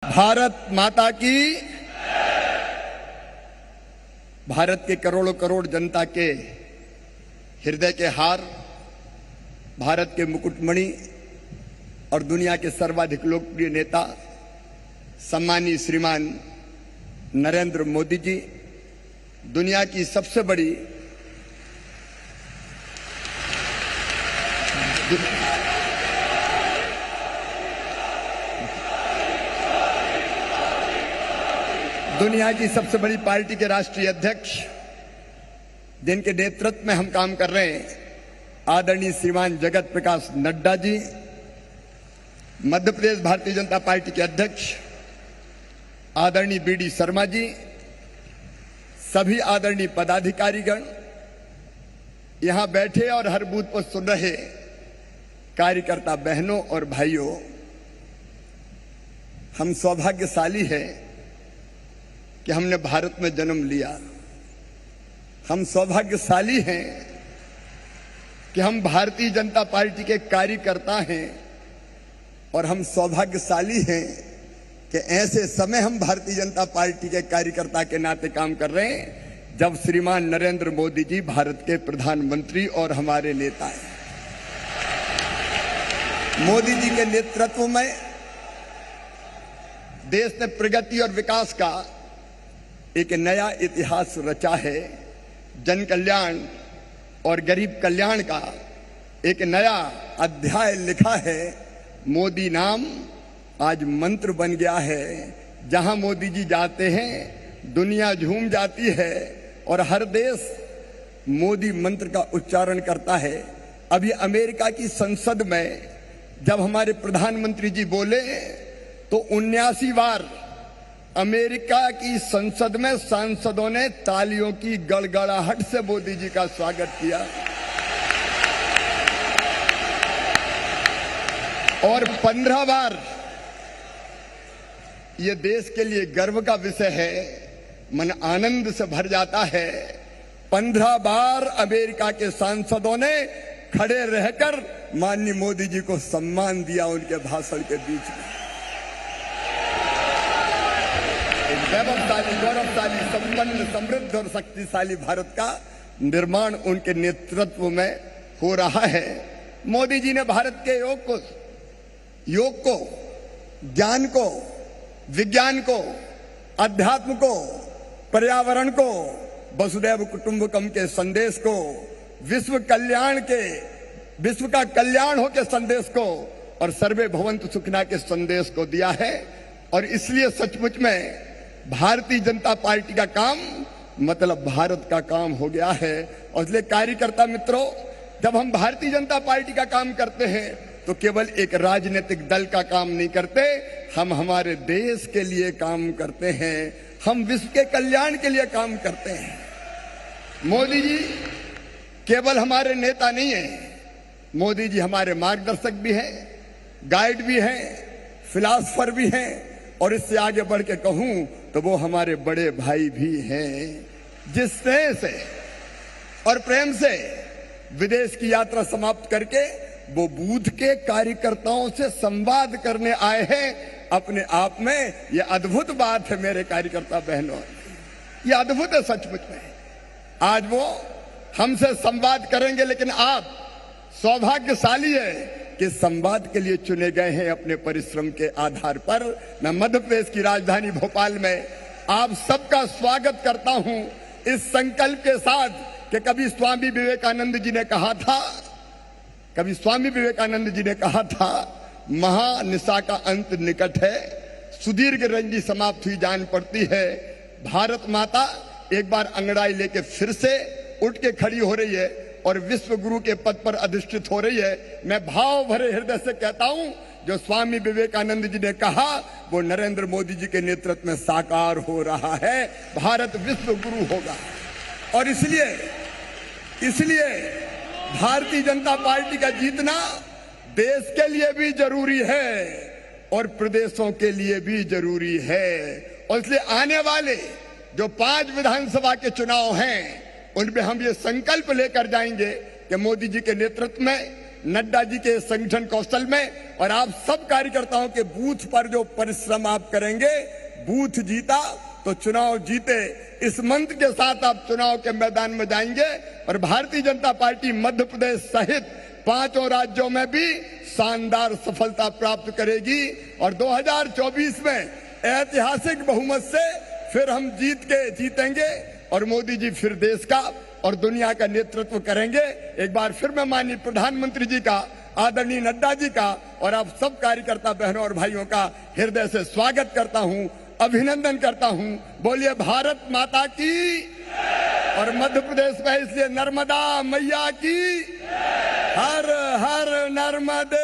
भारत माता की। भारत के करोड़ों करोड़ जनता के हृदय के हार, भारत के मुकुटमणि और दुनिया के सर्वाधिक लोकप्रिय नेता सम्मानीय श्रीमान नरेंद्र मोदी जी, दुनिया की सबसे बड़ी पार्टी के राष्ट्रीय अध्यक्ष, जिनके नेतृत्व में हम काम कर रहे हैं, आदरणीय श्रीमान जगत प्रकाश नड्डा जी, मध्य प्रदेश भारतीय जनता पार्टी के अध्यक्ष आदरणीय बीडी शर्मा जी, सभी आदरणीय पदाधिकारीगण, यहां बैठे और हर बूथ पर सुन रहे कार्यकर्ता बहनों और भाइयों, हम सौभाग्यशाली हैं कि हमने भारत में जन्म लिया। हम सौभाग्यशाली हैं कि हम भारतीय जनता पार्टी के कार्यकर्ता हैं और हम सौभाग्यशाली हैं कि ऐसे समय हम भारतीय जनता पार्टी के कार्यकर्ता के नाते काम कर रहे हैं जब श्रीमान नरेंद्र मोदी जी भारत के प्रधानमंत्री और हमारे नेता हैं। मोदी जी के नेतृत्व में देश ने प्रगति और विकास का एक नया इतिहास रचा है। जन कल्याण और गरीब कल्याण का एक नया अध्याय लिखा है। मोदी नाम आज मंत्र बन गया है। जहां मोदी जी जाते हैं दुनिया झूम जाती है और हर देश मोदी मंत्र का उच्चारण करता है। अभी अमेरिका की संसद में जब हमारे प्रधानमंत्री जी बोले तो 79 बार अमेरिका की संसद में सांसदों ने तालियों की गड़गड़ाहट से मोदी जी का स्वागत किया और 15 बार, ये देश के लिए गर्व का विषय है, मन आनंद से भर जाता है। 15 बार अमेरिका के सांसदों ने खड़े रहकर माननीय मोदी जी को सम्मान दिया उनके भाषण के बीच में। वैभवशाली, गौरवशाली, संपन्न, समृद्ध और शक्तिशाली भारत का निर्माण उनके नेतृत्व में हो रहा है। मोदी जी ने भारत के योग को, ज्ञान को, विज्ञान को, अध्यात्म को, पर्यावरण को, वसुधैव कुटुंबकम के संदेश को, विश्व का कल्याण हो के संदेश को और सर्वे भवन्तु सुखिनः के संदेश को दिया है। और इसलिए सचमुच में भारतीय जनता पार्टी का काम मतलब भारत का काम हो गया है। और इसलिए कार्यकर्ता मित्रों, जब हम भारतीय जनता पार्टी का काम करते हैं तो केवल एक राजनीतिक दल का काम नहीं करते, हम हमारे देश के लिए काम करते हैं, हम विश्व के कल्याण के लिए काम करते हैं। मोदी जी केवल हमारे नेता नहीं है, मोदी जी हमारे मार्गदर्शक भी हैं, गाइड भी हैं, फिलॉसफर भी हैं और इससे आगे बढ़ के कहूं तो वो हमारे बड़े भाई भी हैं। जिस स्नेह से और प्रेम से विदेश की यात्रा समाप्त करके वो बूथ के कार्यकर्ताओं से संवाद करने आए हैं, अपने आप में ये अद्भुत बात है मेरे कार्यकर्ता बहनों, ये अद्भुत है सचमुच में। आज वो हमसे संवाद करेंगे, लेकिन आप सौभाग्यशाली है कि संवाद के लिए चुने गए हैं अपने परिश्रम के आधार पर। मैं मध्य प्रदेश की राजधानी भोपाल में आप सबका स्वागत करता हूं इस संकल्प के साथ कि कभी स्वामी विवेकानंद जी ने कहा था महानिशा का अंत निकट है, सुदीर्घ रंजी समाप्त हुई जान पड़ती है। भारत माता एक बार अंगड़ाई लेके फिर से उठ के खड़ी हो रही है और विश्व गुरु के पद पर अधिष्ठित हो रही है। मैं भाव भरे हृदय से कहता हूं, जो स्वामी विवेकानंद जी ने कहा वो नरेंद्र मोदी जी के नेतृत्व में साकार हो रहा है। भारत विश्व गुरु होगा और इसलिए भारतीय जनता पार्टी का जीतना देश के लिए भी जरूरी है और प्रदेशों के लिए भी जरूरी है। और इसलिए आने वाले जो 5 विधानसभा के चुनाव हैं उनमें हम ये संकल्प लेकर जाएंगे कि मोदी जी के नेतृत्व में नड्डा जी के संगठन कौशल में और आप सब कार्यकर्ताओं के बूथ पर जो परिश्रम आप करेंगे, बूथ जीता तो चुनाव जीते, इस मंत्र के साथ आप चुनाव के मैदान में जाएंगे और भारतीय जनता पार्टी मध्य प्रदेश सहित 5 राज्यों में भी शानदार सफलता प्राप्त करेगी और 2024 में ऐतिहासिक बहुमत से फिर हम जीतेंगे और मोदी जी फिर देश का और दुनिया का नेतृत्व करेंगे। एक बार फिर मैं माननीय प्रधानमंत्री जी का, आदरणीय नड्डा जी का और आप सब कार्यकर्ता बहनों और भाइयों का हृदय से स्वागत करता हूं, अभिनंदन करता हूं। बोलिए भारत माता की। और मध्य प्रदेश में इसलिए नर्मदा मैया की, हर हर नर्मदे।